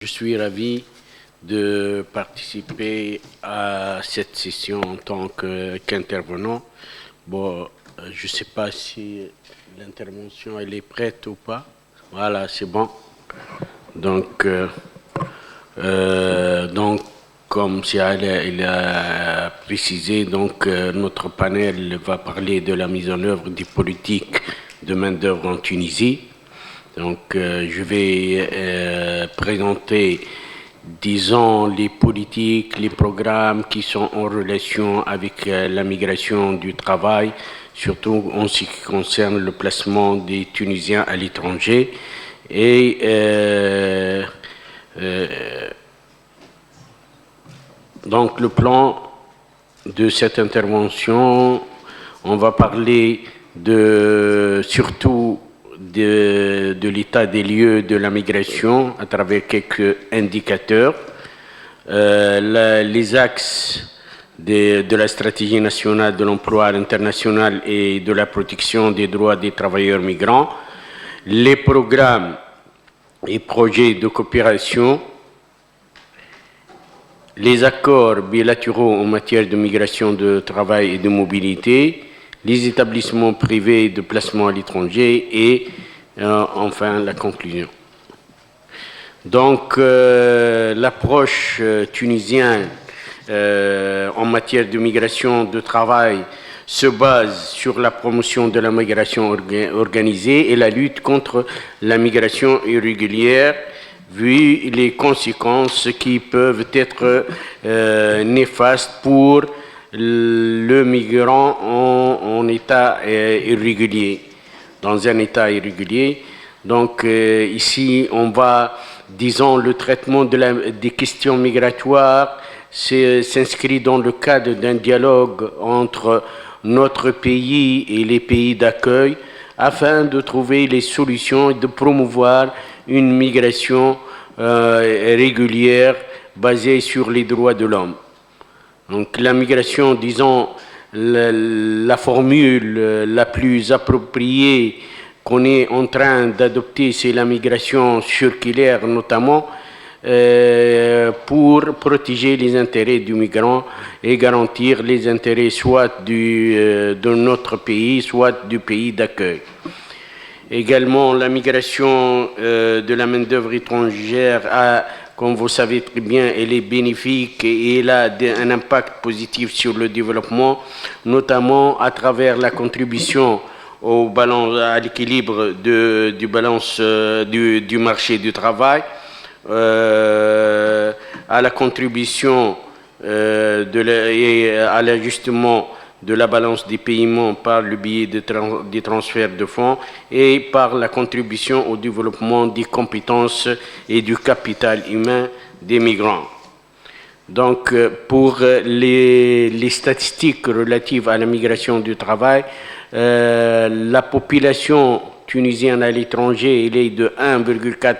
Je suis ravi de participer à cette session en tant qu'intervenant. Je ne sais pas si l'intervention elle est prête ou pas. Voilà, c'est bon. Donc, comme il a précisé, notre panel va parler de la mise en œuvre des politiques de main-d'œuvre en Tunisie. Je vais présenter, disons, les politiques, les programmes qui sont en relation avec la migration du travail, surtout en ce qui concerne le placement des Tunisiens à l'étranger. Et donc, le plan de cette intervention, on va parler surtout de l'état des lieux de la migration à travers quelques indicateurs, les axes de la stratégie nationale de l'emploi international et de la protection des droits des travailleurs migrants, les programmes et projets de coopération, les accords bilatéraux en matière de migration de travail et de mobilité, les établissements privés de placement à l'étranger et enfin la conclusion. Donc l'approche tunisienne en matière de migration de travail se base sur la promotion de la migration organisée et la lutte contre la migration irrégulière, vu les conséquences qui peuvent être néfastes pour le migrant en état irrégulier, dans un état irrégulier. Donc ici, on va, disons, le traitement des questions migratoires s'inscrit dans le cadre d'un dialogue entre notre pays et les pays d'accueil afin de trouver les solutions et de promouvoir une migration régulière basée sur les droits de l'homme. Donc la migration, disons, la formule la plus appropriée qu'on est en train d'adopter, c'est la migration circulaire notamment, pour protéger les intérêts du migrant et garantir les intérêts soit de notre pays, soit du pays d'accueil. Également, la migration de la main-d'œuvre étrangère comme vous savez très bien, elle est bénéfique et elle a un impact positif sur le développement, notamment à travers la contribution à l'équilibre du marché du travail, à la contribution et à l'ajustement de la balance des paiements par le biais des transferts de fonds et par la contribution au développement des compétences et du capital humain des migrants. Donc, pour les statistiques relatives à la migration du travail, la population tunisienne à l'étranger elle est de 1,4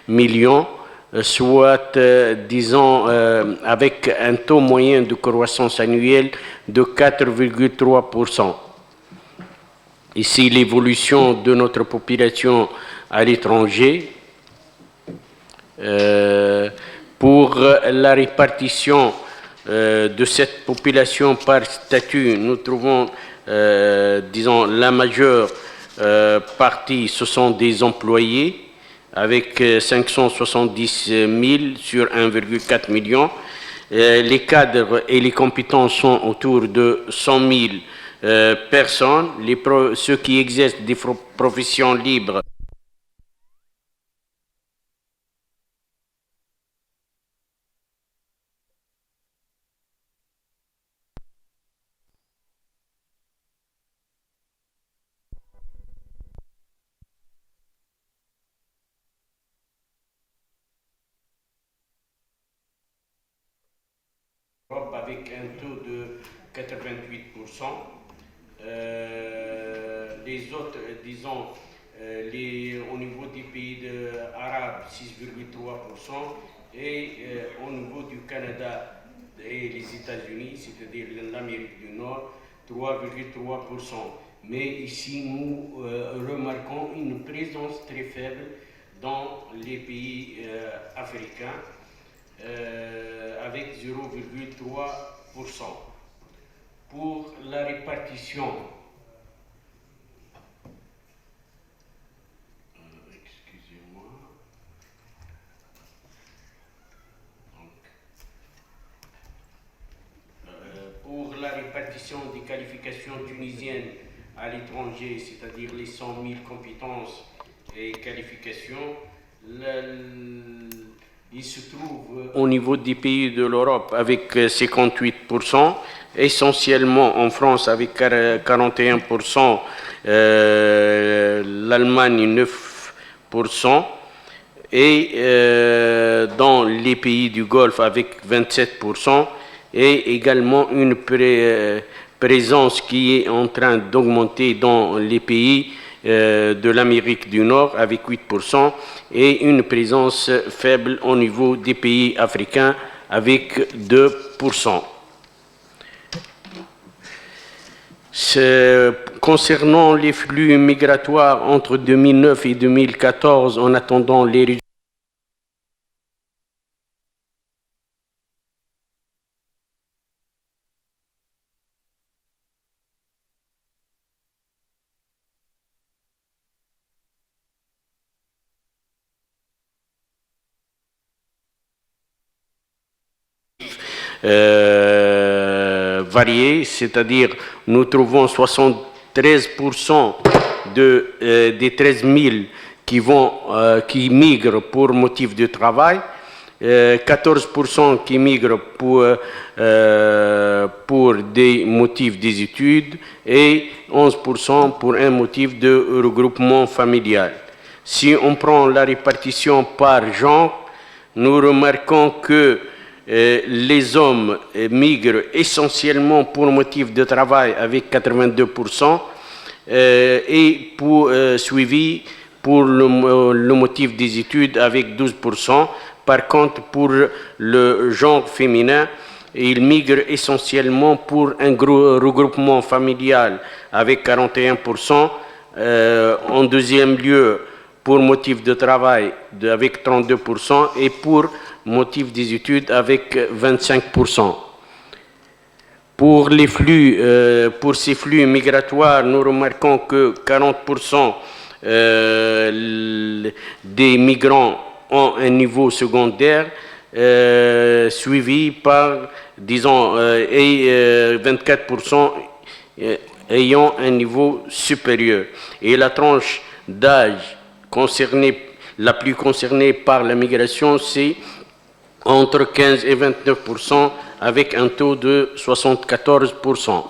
million, soit, disons, avec un taux moyen de croissance annuelle de 4,3%. Ici, l'évolution de notre population à l'étranger. Pour la répartition de cette population par statut, nous trouvons, disons, la majeure partie, ce sont des employés, avec 570 000 sur 1,4 million. Les cadres et les compétences sont autour de 100 000 personnes. Ceux qui exercent des professions libres avec un taux de 88%. Les autres, disons, au niveau des pays arabes, 6,3%, et au niveau du Canada et les États-Unis, c'est-à-dire l'Amérique du Nord, 3,3%. Mais ici, nous remarquons une présence très faible dans les pays africains avec 0,3%. Pour la répartition, excusez-moi, pour la répartition des qualifications tunisiennes à l'étranger, c'est-à-dire les 100 000 compétences et qualifications, il se trouve au niveau des pays de l'Europe avec 58%, essentiellement en France avec 41%, l'Allemagne 9%, et dans les pays du Golfe avec 27%, et également une présence qui est en train d'augmenter dans les pays de l'Amérique du Nord avec 8% et une présence faible au niveau des pays africains avec 2%. Concernant les flux migratoires entre 2009 et 2014, en attendant les résultats variés, c'est-à-dire nous trouvons 73% des 13 000 qui migrent pour motif de travail, 14% qui migrent pour des motifs des études et 11% pour un motif de regroupement familial. Si on prend la répartition par genre, nous remarquons que les hommes migrent essentiellement pour motif de travail avec 82% et suivi pour le motif des études avec 12%. Par contre, pour le genre féminin, ils migrent essentiellement pour un regroupement familial avec 41%. En deuxième lieu, pour motif de travail avec 32% et pour motif des études avec 25%. Pour ces flux migratoires, nous remarquons que 40% des migrants ont un niveau secondaire, suivi par, disons, 24% ayant un niveau supérieur. Et la tranche d'âge la plus concernée par la migration, c'est entre 15 et 29%, avec un taux de 74%.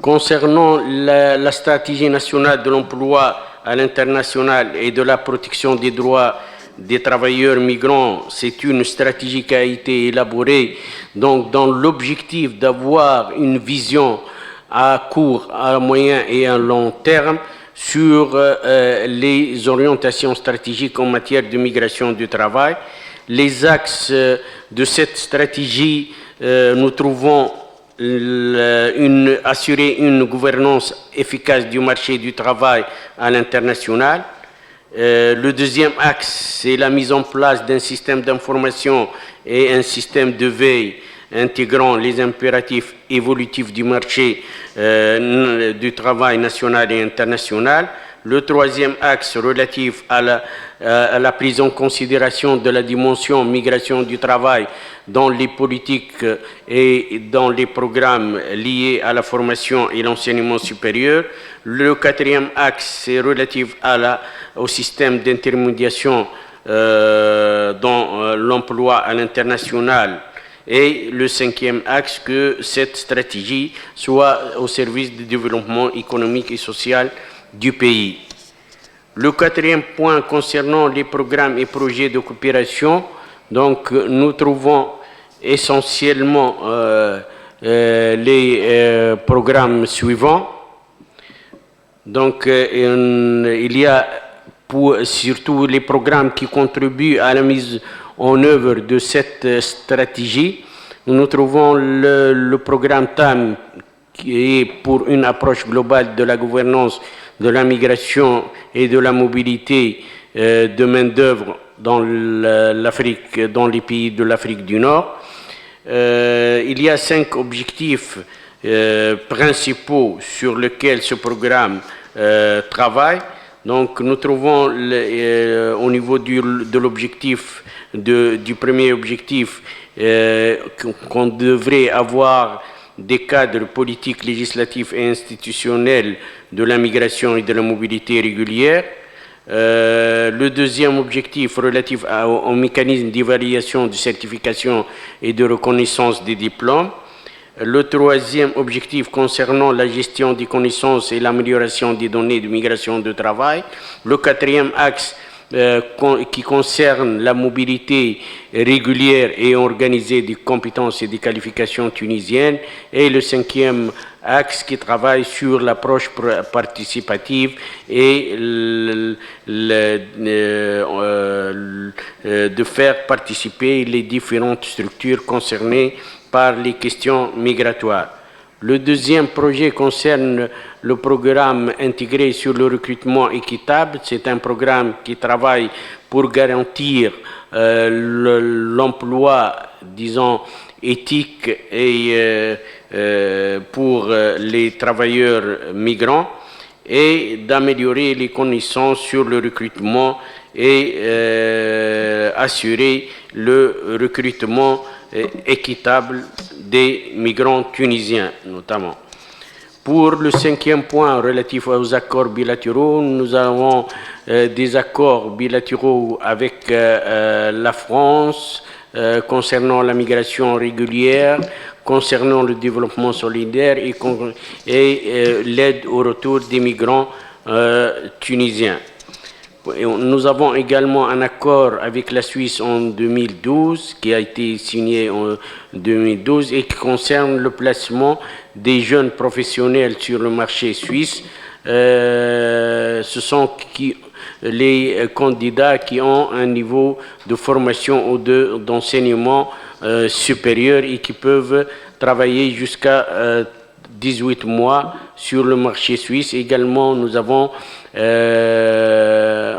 Concernant la stratégie nationale de l'emploi à l'international et de la protection des droits des travailleurs migrants, c'est une stratégie qui a été élaborée donc, dans l'objectif d'avoir une vision à court, à moyen et à long terme sur les orientations stratégiques en matière de migration du travail. Les axes de cette stratégie, nous trouvons assurer une gouvernance efficace du marché du travail à l'international. Le deuxième axe, c'est la mise en place d'un système d'information et un système de veille intégrant les impératifs évolutifs du marché du travail national et international. Le troisième axe relatif à la prise en considération de la dimension migration du travail dans les politiques et dans les programmes liés à la formation et l'enseignement supérieur. Le quatrième axe est relatif au système d'intermédiation dans l'emploi à l'international. Et le cinquième axe, que cette stratégie soit au service du développement économique et social du pays. Le quatrième point concernant les programmes et projets de coopération, donc nous trouvons essentiellement les programmes suivants. Donc il y a surtout les programmes qui contribuent à la mise en œuvre de cette stratégie. Nous trouvons le programme TAM qui est pour une approche globale de la gouvernance de la migration et de la mobilité de main-d'œuvre dans dans les pays de l'Afrique du Nord. Il y a 5 objectifs principaux sur lesquels ce programme travaille. Donc, nous trouvons au niveau de l'objectif, du premier objectif, qu'on devrait avoir des cadres politiques, législatifs et institutionnels de la migration et de la mobilité régulière. Le deuxième objectif relatif au mécanisme d'évaluation, de certification et de reconnaissance des diplômes. Le troisième objectif concernant la gestion des connaissances et l'amélioration des données de migration de travail. Le quatrième axe qui concerne la mobilité régulière et organisée des compétences et des qualifications tunisiennes. Et le cinquième axe qui travaille sur l'approche participative et de faire participer les différentes structures concernées par les questions migratoires. Le deuxième projet concerne le programme intégré sur le recrutement équitable. C'est un programme qui travaille pour garantir l'emploi, disons, éthique et pour les travailleurs migrants et d'améliorer les connaissances sur le recrutement et assurer le recrutement équitable des migrants tunisiens, notamment. Pour le cinquième point relatif aux accords bilatéraux, nous avons des accords bilatéraux avec la France concernant la migration régulière, concernant le développement solidaire et l'aide au retour des migrants tunisiens. Nous avons également un accord avec la Suisse en 2012, qui a été signé en 2012 et qui concerne le placement des jeunes professionnels sur le marché suisse. Ce sont les candidats qui ont un niveau de formation ou d'enseignement supérieur et qui peuvent travailler jusqu'à 18 mois sur le marché suisse. Également, nous avons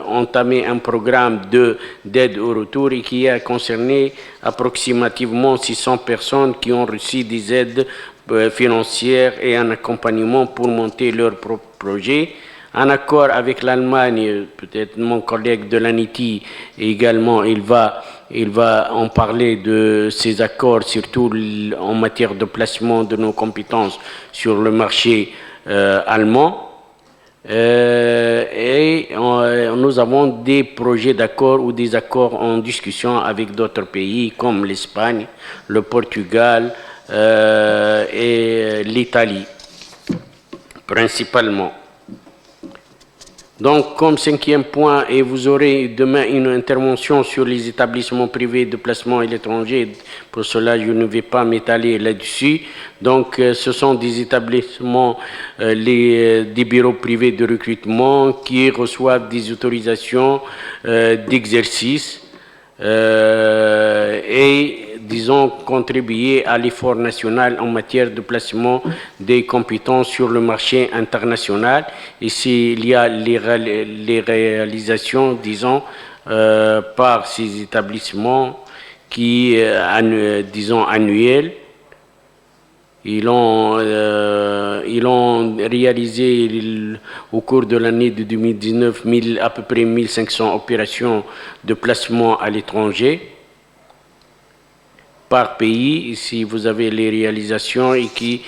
entamé un programme d'aide au retour et qui a concerné approximativement 600 personnes qui ont reçu des aides financières et un accompagnement pour monter leur propre projet. Un accord avec l'Allemagne, peut-être mon collègue de l'ANITI également, il va en parler de ces accords, surtout en matière de placement de nos compétences sur le marché allemand. Et nous avons des projets d'accord ou des accords en discussion avec d'autres pays comme l'Espagne, le Portugal et l'Italie, principalement. Donc, comme cinquième point, et vous aurez demain une intervention sur les établissements privés de placement à l'étranger. Pour cela, je ne vais pas m'étaler là-dessus. Donc, ce sont des établissements, des bureaux privés de recrutement qui reçoivent des autorisations d'exercice et, disons, contribuer à l'effort national en matière de placement des compétences sur le marché international. Ici, il y a les réalisations, disons, par ces établissements qui, disons, annuels. Ils ont réalisé au cours de l'année de 2019 à peu près 1500 opérations de placement à l'étranger par pays. Ici, vous avez les réalisations et qui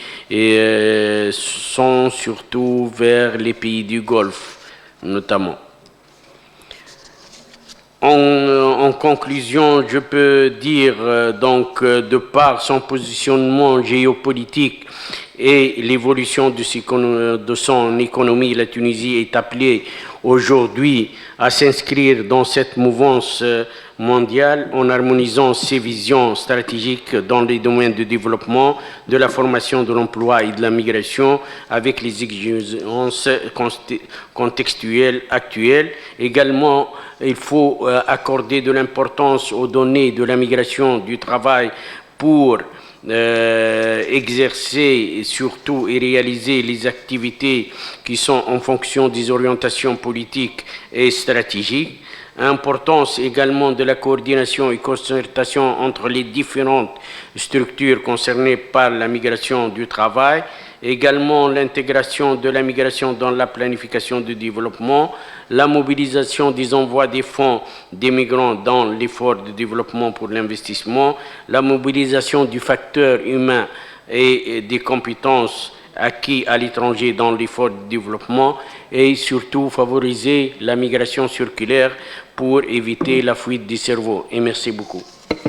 sont surtout vers les pays du Golfe, notamment. En conclusion, je peux dire donc de par son positionnement géopolitique et l'évolution de son économie, la Tunisie est appelée aujourd'hui à s'inscrire dans cette mouvance mondiale en harmonisant ses visions stratégiques dans les domaines de développement, de la formation, de l'emploi et de la migration avec les exigences contextuelles actuelles. Également, il faut accorder de l'importance aux données de la migration, du travail pour exercer et surtout et réaliser les activités qui sont en fonction des orientations politiques et stratégiques. Importance également de la coordination et concertation entre les différentes structures concernées par la migration du travail, également l'intégration de la migration dans la planification du développement, la mobilisation des envois des fonds des migrants dans l'effort de développement pour l'investissement, la mobilisation du facteur humain et des compétences acquis à l'étranger dans l'effort de développement et surtout favoriser la migration circulaire pour éviter la fuite des cerveaux. Et merci beaucoup.